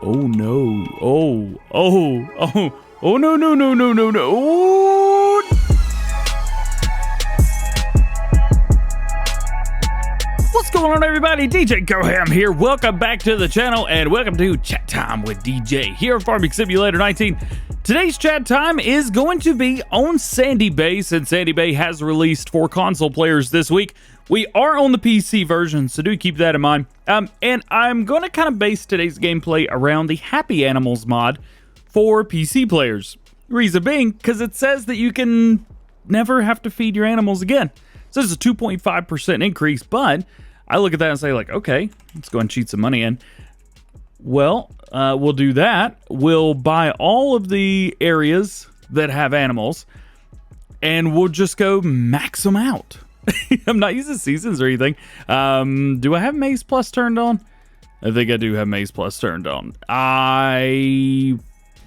Oh no. Oh no, no, no, no, no, no. Oh. What's going on, everybody? DjGoHam here. Welcome back to the channel and welcome to Chat Time with DJ here on Farming Simulator 19. Today's chat time is going to be on Sandy Bay, since Sandy Bay has released for console players this week. We are on the PC version, so do keep that in mind. And I'm going to kind of base today's gameplay around the Happy Animals mod for PC players. Reason being, because it says that you can never have to feed your animals again. So this is a 2.5% increase, but I look at that and say, like, okay, let's go and cheat some money in. Well, we'll do that. We'll buy all of the areas that have animals, and we'll just go max them out. I'm not using seasons or anything. Do I have Maze Plus turned on? I think I do have Maze Plus turned on.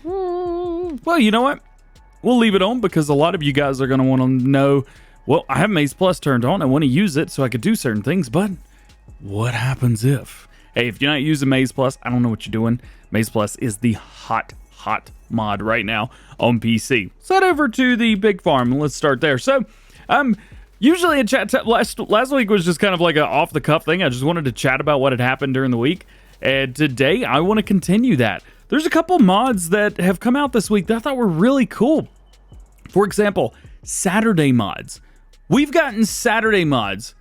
Well, you know what? We'll leave it on because a lot of you guys are going to want to know, well, I have Maze Plus turned on. I want to use it so I could do certain things, but what happens if? Hey, if you're not using Maze Plus, I don't know what you're doing. Maze Plus is the hot mod right now on PC. So head over to the big farm and let's start there. So, usually in chat, last week was just kind of like an off-the-cuff thing. I just wanted to chat about what had happened during the week. And today, I want to continue that. There's a couple mods that have come out this week that I thought were really cool. For example, Saturday mods. We've gotten Saturday mods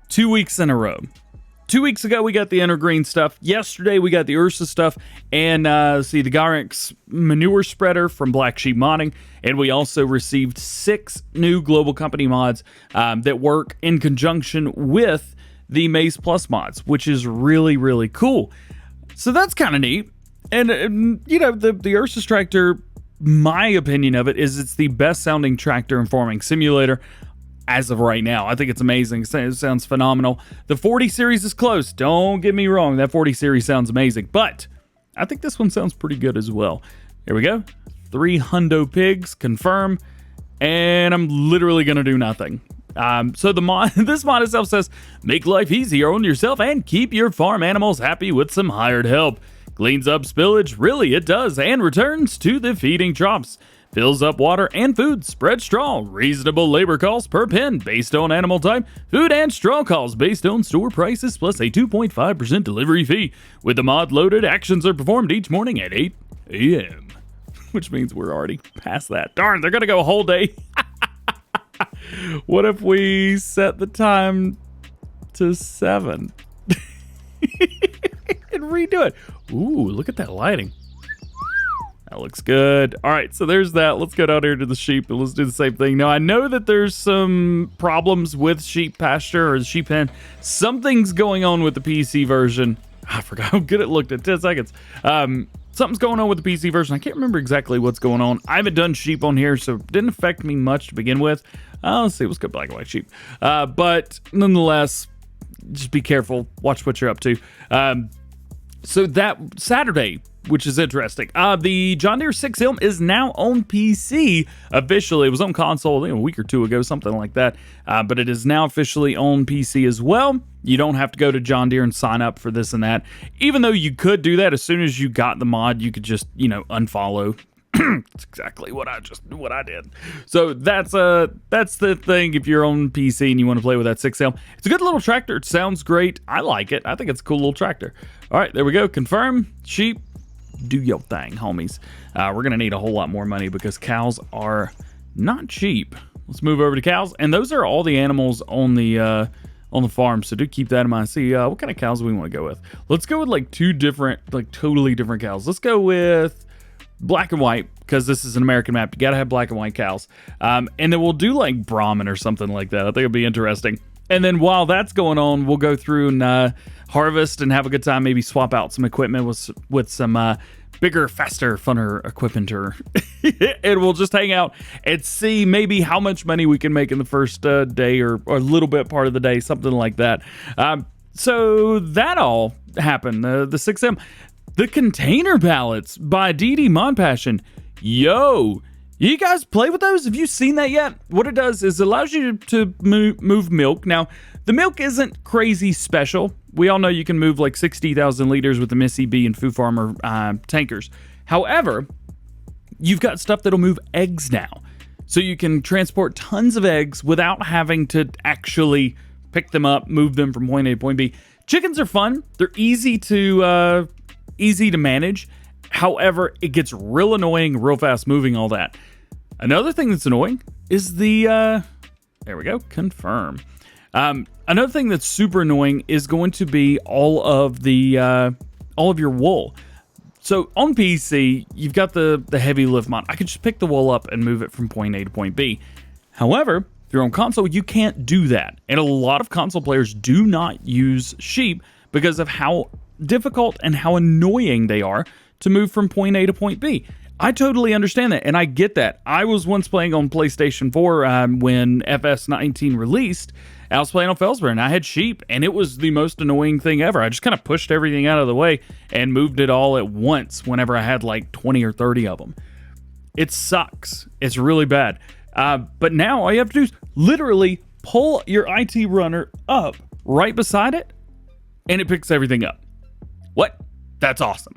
2 weeks in a row. 2 weeks ago, we got the Intergreen stuff. Yesterday, we got the Ursa stuff. And the Gygabyte manure spreader from Black Sheep Modding. And we also received 6 new global company mods that work in conjunction with the Maze Plus mods, which is really, really cool. So that's kind of neat. And, you know, the Ursa tractor, my opinion of it is it's the best sounding tractor in Farming Simulator as of right now. I think it's amazing. It sounds phenomenal. The 40 series is close. Don't get me wrong. That 40 series sounds amazing. But I think this one sounds pretty good as well. Here we go. 3 hundo pigs, confirm. And I'm literally going to do nothing. So the mod, this mod itself says, make life easier on yourself and keep your farm animals happy with some hired help. Cleans up spillage, really it does, and returns to the feeding troughs. Fills up water and food, spread straw, reasonable labor costs per pen based on animal type, food and straw costs based on store prices, plus a 2.5% delivery fee. With the mod loaded, actions are performed each morning at 8 a.m. Which means we're already past that. Darn, they're going to go a whole day. What if we set the time to 7? And redo it. Ooh, look at that lighting. That looks good. All right, so there's that. Let's go down here to the sheep and let's do the same thing. Now, I know that there's some problems with sheep pasture or the sheep pen. Something's going on with the PC version. I forgot how good it looked at 10 seconds. Something's going on with the PC version. I can't remember exactly what's going on. I haven't done sheep on here, so it didn't affect me much to begin with. Let's see. Let's go black and white sheep. But nonetheless, just be careful. Watch what you're up to. So that Saturday, which is interesting. The John Deere 6M is now on PC officially. It was on console a week or two ago, something like that. But it is now officially on PC as well. You don't have to go to John Deere and sign up for this and that. Even though you could do that as soon as you got the mod, you could just, unfollow. That's exactly what I did. So that's the thing. If you're on PC and you want to play with that 6M, it's a good little tractor. It sounds great. I like it. I think it's a cool little tractor. All right, there we go. Confirm. Sheep, do your thing, homies. We're gonna need a whole lot more money because cows are not cheap. Let's move over to cows, and those are all the animals on the farm. So do keep that in mind. See what kind of cows we want to go with. Let's go with like 2 different, like totally different cows. Let's go with black and white, because this is an American map. You gotta have black and white cows. And then we'll do like Brahmin or something like that. I think it'll be interesting. And then while that's going on, we'll go through and harvest and have a good time. Maybe swap out some equipment with some bigger, faster, funner equipment. And we'll just hang out and see maybe how much money we can make in the first day or a little bit part of the day, something like that. So that all happened. The 6M. The container pallets by DD Mod Passion. Yo, You guys play with those? Have you seen that yet? What it does is it allows you to move milk. Now, the milk isn't crazy special. We all know you can move like 60,000 liters with the Missy B and Foo Farmer tankers. However, you've got stuff that'll move eggs now. So you can transport tons of eggs without having to actually pick them up, move them from point A to point B. Chickens are fun. They're easy to manage. However, it gets real annoying, real fast moving, all that. Another thing that's annoying is the, there we go, confirm. Another thing that's super annoying is going to be all of your wool. So on PC, you've got the heavy lift mod. I could just pick the wool up and move it from point A to point B. However, if you're on console, you can't do that. And a lot of console players do not use sheep because of how difficult and how annoying they are to move from point A to point B. I totally understand that, and I get that. I was once playing on PlayStation 4 when FS19 released. I was playing on Felsberg, and I had sheep, and it was the most annoying thing ever. I just kind of pushed everything out of the way and moved it all at once whenever I had like 20 or 30 of them. It sucks. It's really bad. But now all you have to do is literally pull your IT runner up right beside it, and it picks everything up. What? That's awesome.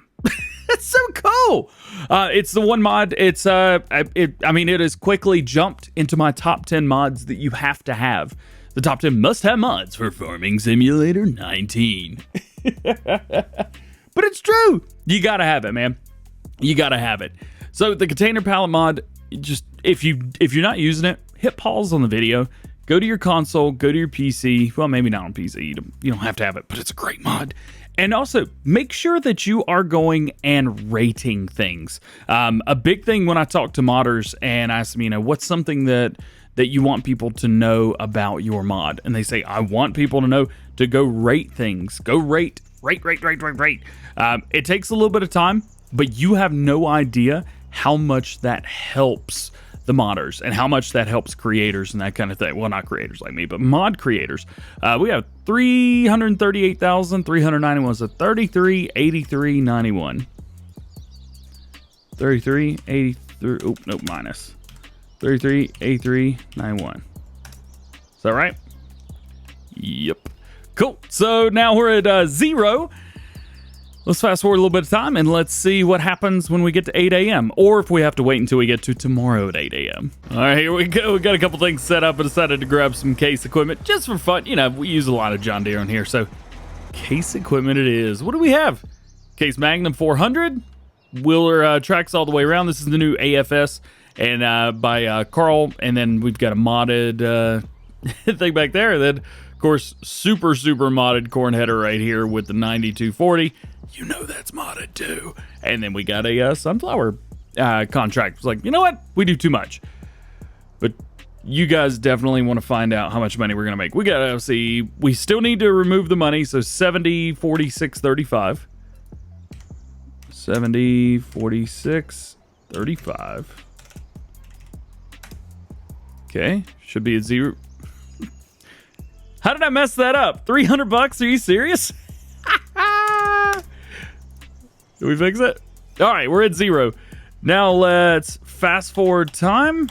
It's so cool. It's the one mod. It has quickly jumped into my top 10 mods that you have to have. The top 10 must-have mods for Farming Simulator 19. But it's true. You gotta have it, man. You gotta have it. So the container pallet mod, just if you're not using it, hit pause on the video. Go to your console. Go to your PC. Well, maybe not on PC. You don't have to have it, but it's a great mod. And also, make sure that you are going and rating things. A big thing when I talk to modders and ask them, what's something that you want people to know about your mod? And they say, I want people to know to go rate things. Go rate. It takes a little bit of time, but you have no idea how much that helps the modders and how much that helps creators and that kind of thing. Well, not creators like me, but mod creators. We have 338,391, so 338391. 3383. Oh no, minus 338391. Is that right? Yep. Cool. So now we're at 0. Let's fast forward a little bit of time and let's see what happens when we get to 8 a.m. or if we have to wait until we get to tomorrow at 8 a.m. All right, here we go. We got a couple things set up. I decided to grab some case equipment just for fun. We use a lot of John Deere on here, so case equipment it is. What do we have? Case Magnum 400. Wheeler tracks all the way around. This is the new AFS and by Carl. And then we've got a modded thing back there. And then, of course, super modded corn header right here with the 9240. That's modded too. And then we got a sunflower contract. It's like, you know what? We do too much. But you guys definitely want to find out how much money we're going to make. We got to see. We still need to remove the money. So 70, 46, 35. 70, 46, 35. Okay. Should be at 0. How did I mess that up? $300? Are you serious? Did we fix it? All right, we're at 0. Now let's fast forward time.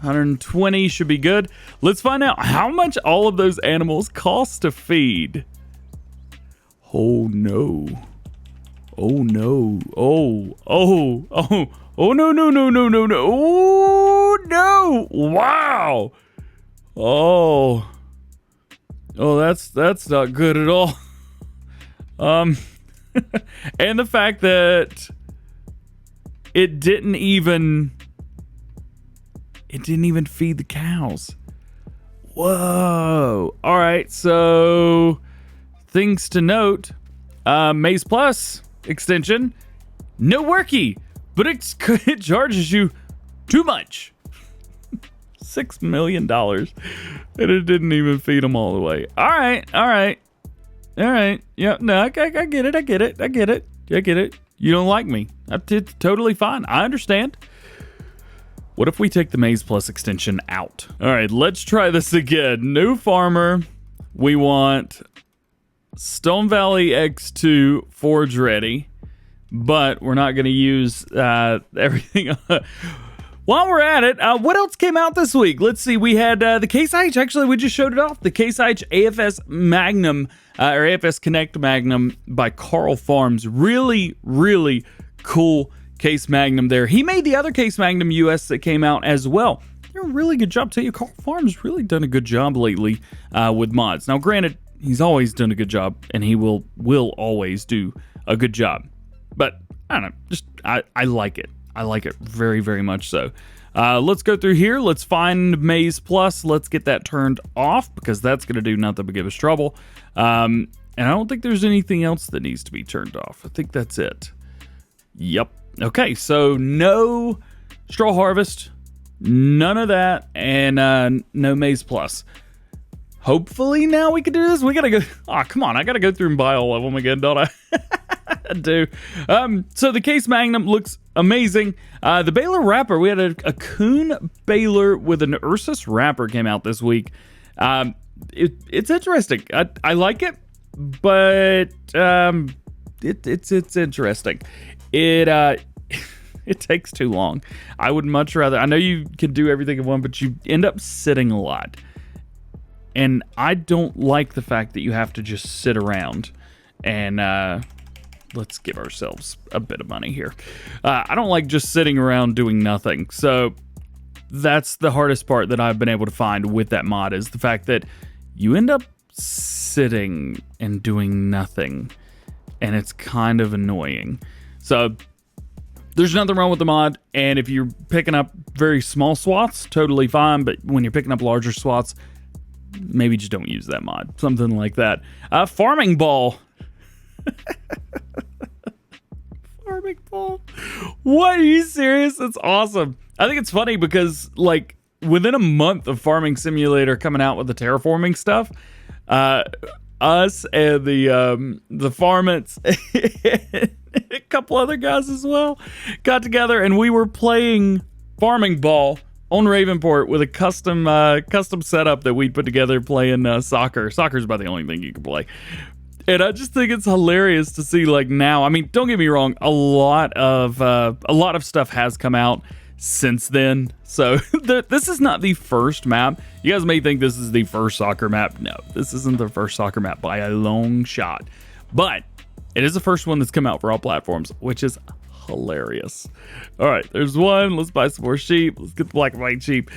120 should be good. Let's find out how much all of those animals cost to feed. Oh no. Oh no. Oh no. Oh no. Wow. Oh, that's not good at all. And the fact that it didn't even feed the cows. Whoa. All right, so things to note. Maze Plus extension, no worky, but it charges you too much. $6 million. And it didn't even feed them all the way. All right. Yeah, no, I get it. You don't like me. It's totally fine. I understand. What if we take the Maze Plus extension out? All right, let's try this again. New farmer. We want Stone Valley X2 Forge Ready, but we're not going to use everything. While we're at it, what else came out this week? Let's see. We had the Case IH. Actually, we just showed it off. The Case IH AFS Magnum, or AFS Connect Magnum by Carl Farms. Really, really cool Case Magnum there. He made the other Case Magnum US that came out as well. They're a really good job. Tell you, Carl Farms really done a good job lately with mods. Now, granted, he's always done a good job, and he will always do a good job. But I don't know. Just I like it. I like it very, very much so. Let's go through here. Let's find Maze Plus. Let's get that turned off because that's going to do nothing but give us trouble. And I don't think there's anything else that needs to be turned off. I think that's it. Yep. Okay, so no Straw Harvest, none of that, and no Maze Plus. Hopefully now we can do this. We got to go. Oh, come on. I got to go through and buy all of them again, don't I? I do. So the Case Magnum looks amazing. The baler wrapper, we had a Kuhn baler with an Ursus wrapper came out this week. It's interesting. I like it, but it's interesting. It takes too long. I would much rather. I know you can do everything in one, but you end up sitting a lot. And I don't like the fact that you have to just sit around and let's give ourselves a bit of money here. I don't like just sitting around doing nothing. So that's the hardest part that I've been able to find with that mod is the fact that you end up sitting and doing nothing. And it's kind of annoying. So there's nothing wrong with the mod. And if you're picking up very small swaths, totally fine. But when you're picking up larger swaths, maybe just don't use that mod. Something like that. Farming ball. Farming ball. What? Are you serious? That's awesome. I think it's funny because, like, within a month of Farming Simulator coming out with the terraforming stuff, us and the Farmits, a couple other guys as well, got together and we were playing Farming Ball on Ravenport with a custom setup that we put together playing soccer. Soccer's about the only thing you can play. And I just think it's hilarious to see, like, now. I mean, don't get me wrong, a lot of stuff has come out since then. So this is not the first map. You guys may think this is the first soccer map. No, this isn't the first soccer map by a long shot. But it is the first one that's come out for all platforms, which is hilarious. All right, there's one. Let's buy some more sheep. Let's get the black and white sheep.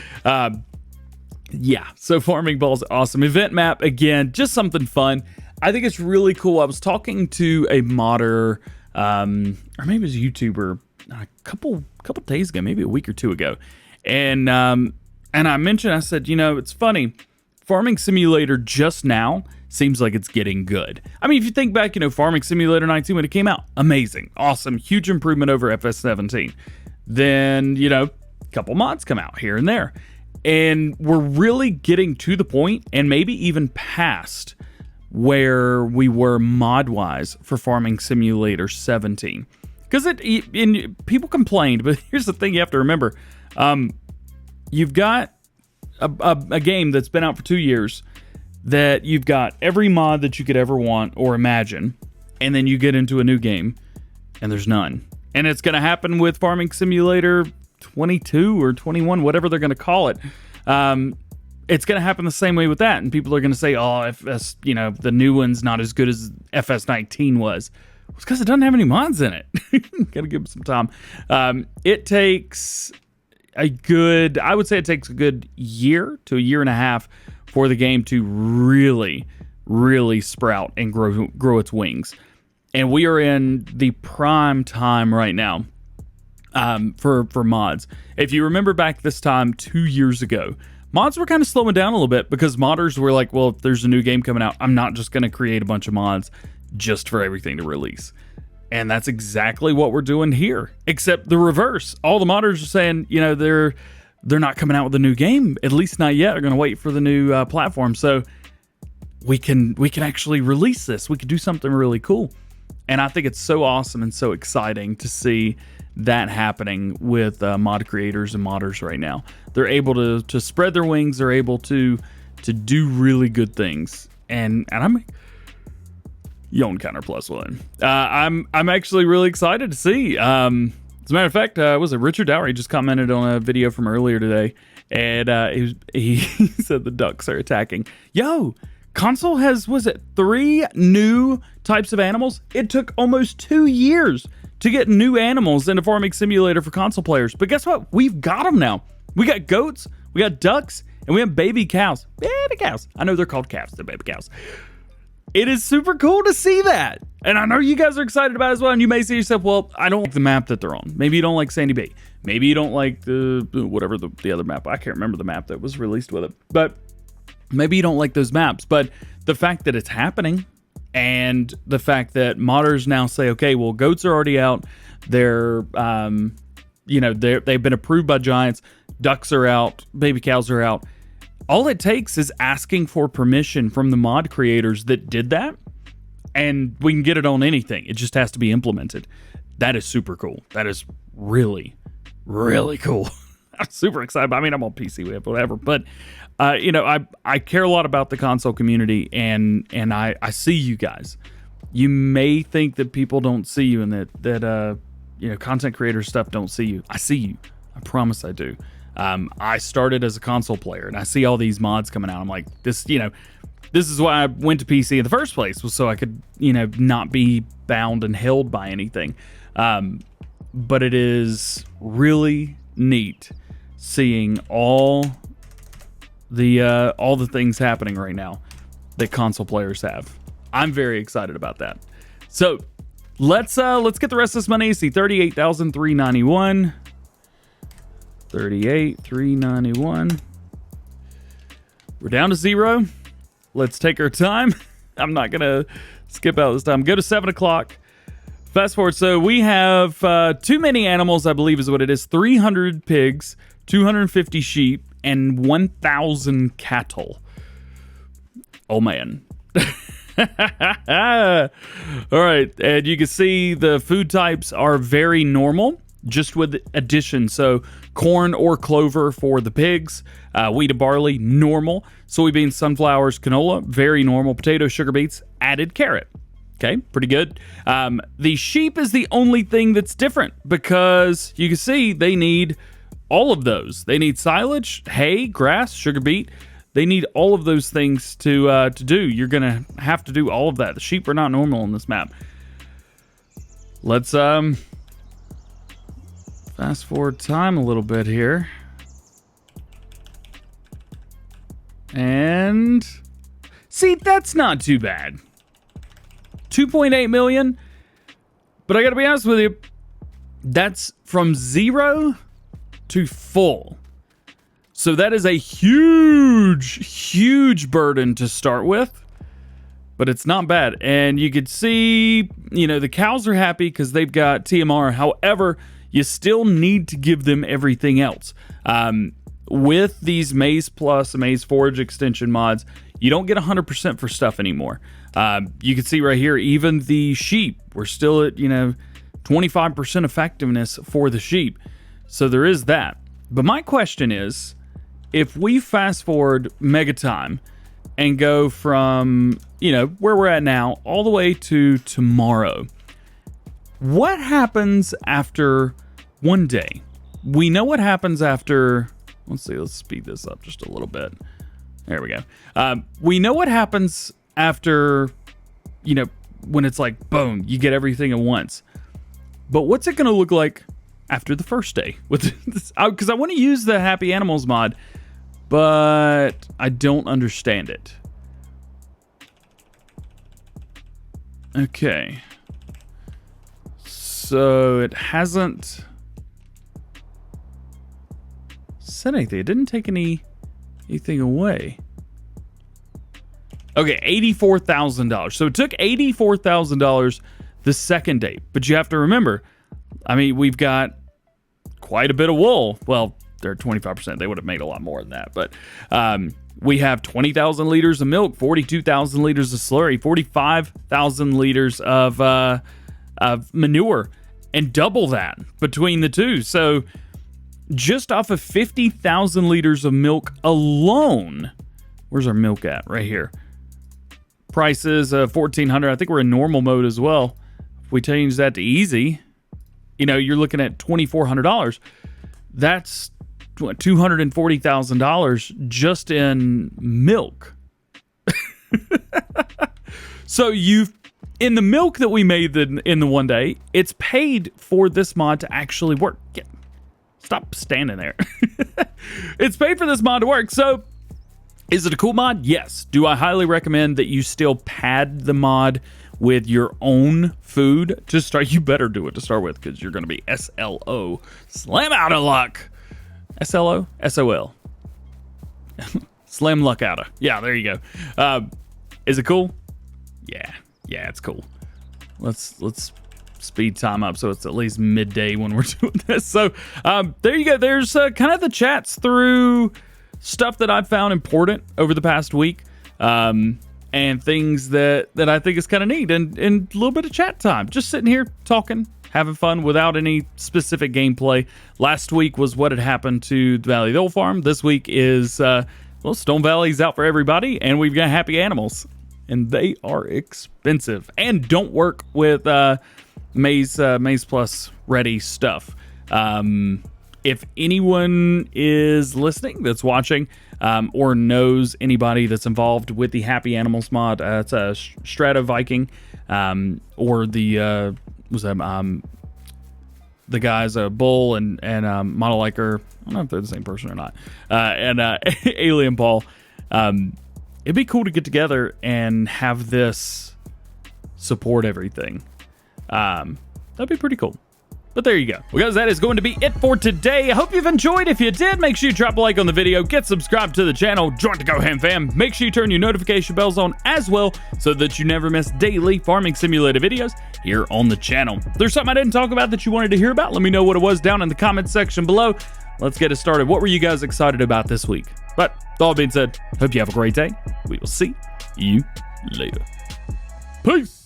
Yeah, so Farming Ball's awesome. Event map, again, just something fun. I think it's really cool. I was talking to a modder, or maybe it was a YouTuber, a couple days ago, maybe a week or two ago, and I mentioned, I said, you know, it's funny, Farming Simulator just now seems like it's getting good. I mean, if you think back, you know, Farming Simulator 19 when it came out, amazing, awesome, huge improvement over FS17. Then, you know, a couple mods come out here and there, and we're really getting to the point, and maybe even past where we were mod-wise for Farming Simulator 17. Because people complained, but here's the thing you have to remember. You've got a game that's been out for 2 years that you've got every mod that you could ever want or imagine, and then you get into a new game, and there's none. And it's going to happen with Farming Simulator 22 or 21, whatever they're going to call it. It's going to happen the same way with that, and people are going to say, oh, FS, you know, the new one's not as good as FS19 was. It's because it doesn't have any mods in it. Gotta give it some time. It takes a good, I would say it takes a good year to a year and a half for the game to really, really sprout and grow its wings. And we are in the prime time right now for mods. If you remember back this time 2 years ago, mods were kind of slowing down a little bit because modders were like, well, if there's a new game coming out, I'm not just going to create a bunch of mods just for everything to release. And that's exactly what we're doing here, except the reverse. All the modders are saying, you know, they're not coming out with a new game, at least not yet. They're going to wait for the new platform. So we can actually release this. We could do something really cool. And I think it's so awesome and so exciting to see that happening with mod creators and modders right now. They're able to spread their wings. They're able to do really good things. And I'm Yon Counter +1. I'm actually really excited to see. As a matter of fact, was it Richard Dowry just commented on a video from earlier today, and he said the ducks are attacking. Yo, console has, was it 3 new types of animals? It took almost 2 years to get new animals into Farming Simulator for console players. But guess what? We've got them now. We got goats, we got ducks, and we have baby cows. Baby cows. I know they're called calves, they're baby cows. It is super cool to see that. And I know you guys are excited about it as well. And you may say to yourself, well, I don't like the map that they're on. Maybe you don't like Sandy Bay. Maybe you don't like whatever the other map. I can't remember the map that was released with it. But maybe you don't like those maps. But the fact that it's happening, and the fact that modders now say, okay, well, goats are already out. They've been approved by giants. Ducks are out. Baby cows are out. All it takes is asking for permission from the mod creators that did that, and we can get it on anything. It just has to be implemented. That is super cool. That is really, really cool. I'm super excited. I mean, I'm on PC, whatever, but I care a lot about the console community, and I see you guys. You may think that people don't see you, and that content creator stuff don't see you. I see you. I promise I do. I started as a console player, and I see all these mods coming out. I'm like, this is why I went to PC in the first place, was so I could, not be bound and held by anything. But it is really neat seeing all the things happening right now that console players have. I'm very excited about that. So let's get the rest of this money. See, 38,391. 38,391. We're down to 0. Let's take our time. I'm not gonna skip out this time. Go to 7 o'clock. Fast forward. So we have too many animals, I believe is what it is. 300 pigs, 250 sheep, and 1,000 cattle. Oh man. All right, and you can see the food types are very normal, just with addition. So corn or clover for the pigs, wheat and barley, normal. Soybeans, sunflowers, canola, very normal. Potato, sugar beets, added carrot. Okay, pretty good. The sheep is the only thing that's different, because you can see they need all of those. They need silage, hay, grass, sugar beet. They need all of those things to do. You're gonna have to do all of that. The sheep are not normal on this map. Let's fast forward time a little bit here. And see, that's not too bad. 2.8 million. But I gotta be honest with you, that's from 0 to full. So that is a huge burden to start with, but it's not bad. And you could see, the cows are happy because they've got TMR. However, you still need to give them everything else. With these Maize Plus and Maize Forage extension mods, you don't get 100% for stuff anymore. You can see right here, even the sheep, we're still at, 25% effectiveness for the sheep. So there is that. But my question is, if we fast forward mega time and go from, where we're at now all the way to tomorrow, what happens after one day? We know what happens after, let's speed this up just a little bit. There we go. We know what happens after, when it's like, boom, you get everything at once. But what's it going to look like after the first day? Because I want to use the Happy Animals mod, but I don't understand it. Okay. So it hasn't said anything. It didn't take anything away. Okay, $84,000. So it took $84,000 the second day. But you have to remember, we've got quite a bit of wool. Well, they're 25%. They would have made a lot more than that. But we have 20,000 liters of milk, 42,000 liters of slurry, 45,000 liters of manure, and double that between the two. So just off of 50,000 liters of milk alone, where's our milk at? Right here. Prices of $1,400. I think we're in normal mode as well. If we change that to easy, you know, you're looking at $2,400. That's $240,000 just in milk. So in the milk that we made in the one day, it's paid for this mod to actually work. Stop standing there. It's paid for this mod to work. So is it a cool mod? Yes. Do I highly recommend that you still pad the mod with your own food to start? You better do it to start with, because you're going to be SLO. Slam out of luck. SLO? SOL. Slam luck out of. Yeah, there you go. Is it cool? Yeah, it's cool. Let's speed time up so it's at least midday when we're doing this. So there you go. There's kind of the chats through stuff that I've found important over the past week, and things that I think is kind of neat, and a little bit of chat time. Just sitting here talking, having fun without any specific gameplay. Last week was what had happened to the Valley of the Old Farm. This week is well, Stone Valley's out for everybody, and we've got happy animals, and they are expensive and don't work with Maze Plus ready stuff. If anyone is listening that's watching, or knows anybody that's involved with the Happy Animals mod, it's a Strata Viking, or the guys Bull and Monoliker. I don't know if they're the same person or not. And Alien Paul. It'd be cool to get together and have this support everything. That'd be pretty cool. But there you go. Well, guys, that is going to be it for today. I hope you've enjoyed. If you did, make sure you drop a like on the video, get subscribed to the channel, join the GoHam fam. Make sure you turn your notification bells on as well, so that you never miss daily farming simulator videos here on the channel. If there's something I didn't talk about that you wanted to hear about, let me know what it was down in the comments section below. Let's get it started. What were you guys excited about this week? But with all being said, hope you have a great day. We will see you later. Peace.